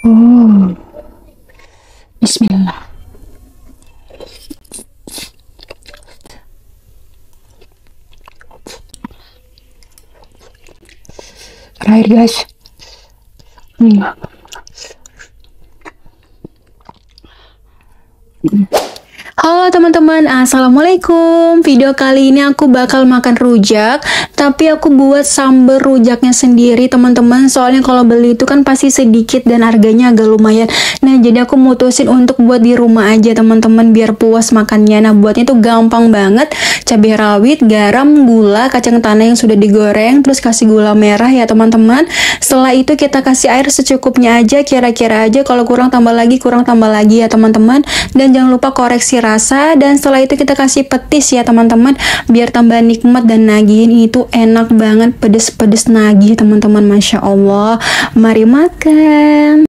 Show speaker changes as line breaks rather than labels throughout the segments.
Oh, Bismillah. Terakhir guys. Hmm. Halo teman-teman, assalamualaikum. Video kali ini aku bakal makan rujak, tapi aku buat sambal rujaknya sendiri teman-teman. Soalnya kalau beli itu kan pasti sedikit dan harganya agak lumayan. Nah jadi aku mutusin untuk buat di rumah aja teman-teman, biar puas makannya. Nah buatnya itu gampang banget. Cabai rawit, garam, gula, kacang tanah yang sudah digoreng, terus kasih gula merah ya teman-teman. Setelah itu kita kasih air secukupnya aja, kira-kira aja. Kalau kurang tambah lagi ya teman-teman. Dan jangan lupa koreksi rasa, dan setelah itu kita kasih petis ya teman-teman, biar tambah nikmat dan nagihin. Itu enak banget, pedes-pedes nagih teman-teman, Masya Allah. Mari makan.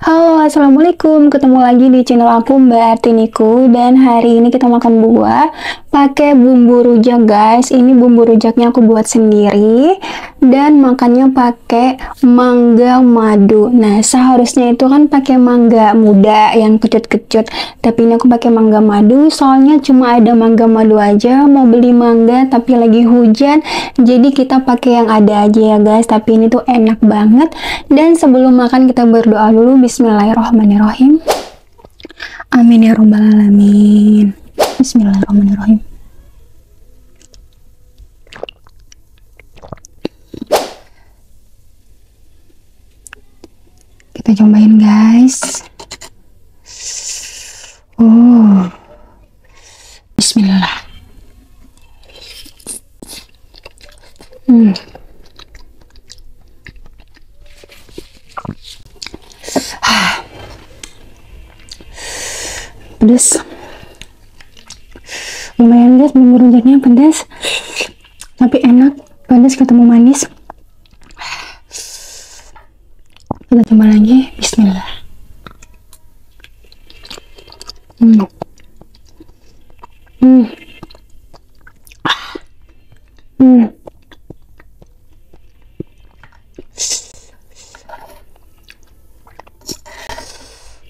Halo, assalamualaikum. Ketemu lagi di channel aku Mbak Artiniku, dan hari ini kita makan buah pakai bumbu rujak guys. Ini bumbu rujaknya aku buat sendiri dan makannya pakai mangga madu. Nah seharusnya itu kan pakai mangga muda yang kecut-kecut, tapi ini aku pakai mangga madu soalnya cuma ada mangga madu aja. Mau beli mangga tapi lagi hujan, jadi kita pakai yang ada aja ya guys. Tapi ini tuh enak banget. Dan sebelum makan kita berdoa dulu. Bismillahirrahmanirrahim. Amin ya rabbal alamin. Bismillahirrahmanirrahim. Kita cobain guys. Oh, Bismillah. Pedas, lumayan guys, bumbu rujaknya pedas tapi enak. Pedas ketemu manis. Kita coba lagi. Bismillah.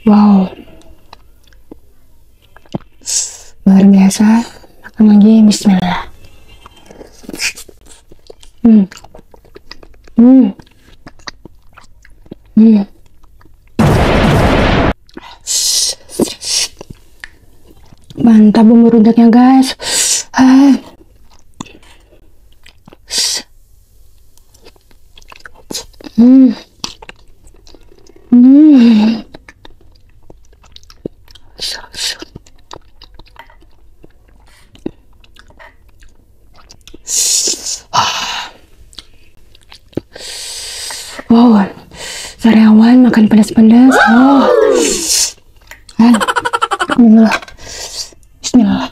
Wow, luar biasa. Makan lagi. Bismillah. Mantap bumbu rujaknya guys. Wow, sariawan makan pedas-pedas. Oh, Alhamdulillah. Bismillah.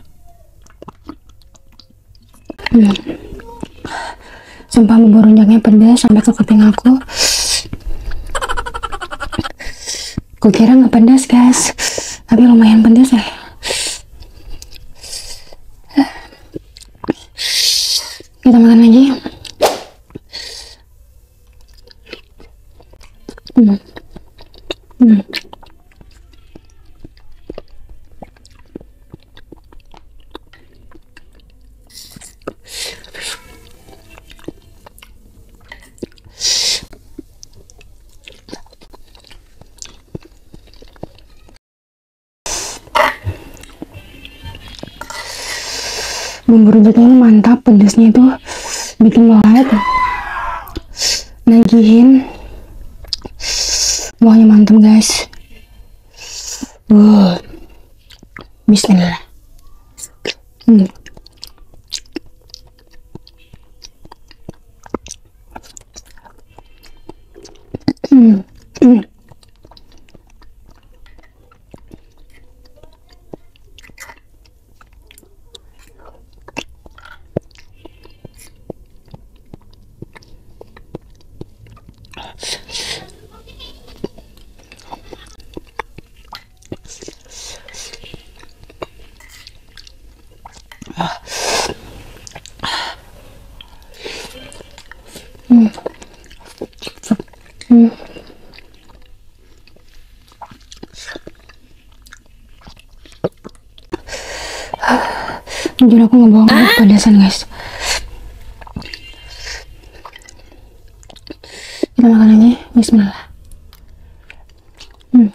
Sumpah bumbu rujaknya pedas sampai ke kuping aku. Kukira nggak pedas guys, tapi lumayan pedas ya. Kita makan lagi. Bumbu rujaknya ini mantap, pedasnya itu bikin melek, nagihin. Wahnya mantap guys. Bismillah. Jujur aku nggak bohong, pedasan guys. Kita makan aja, bismillah. Aduh.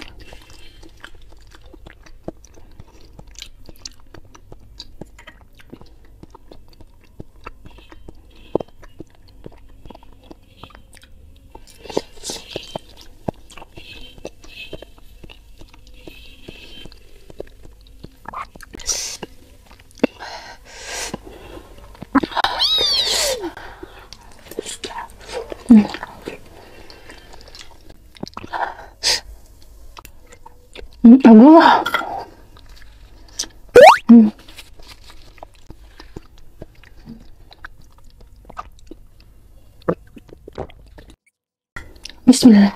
Bismillah.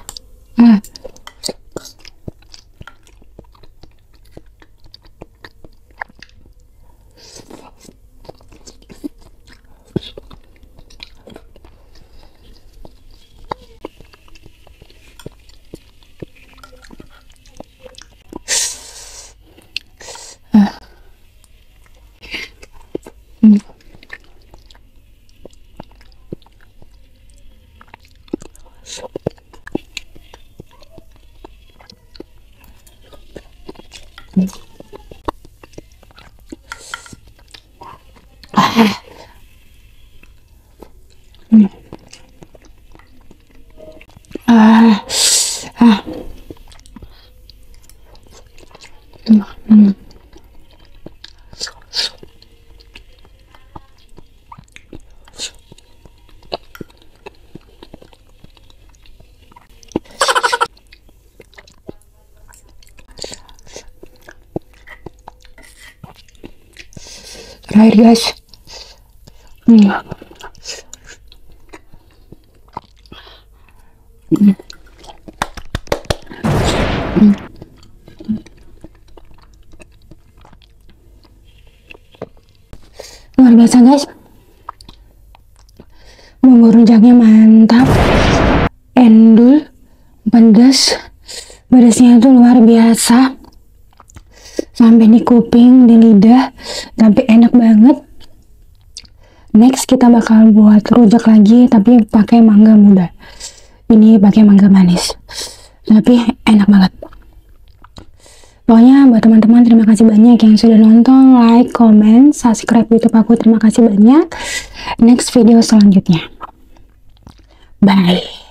Terakhir guys. Luar biasa guys, bumbu rujaknya mantap, endul, pedas, pedasnya itu luar biasa, sampai di kuping, di lidah, tapi enak banget. Next kita bakal buat rujak lagi, tapi pakai mangga muda. Ini pakai mangga manis, tapi enak banget. Pokoknya buat teman-teman terima kasih banyak yang sudah nonton, like, comment, subscribe YouTube aku. Terima kasih banyak. Next video selanjutnya. Bye.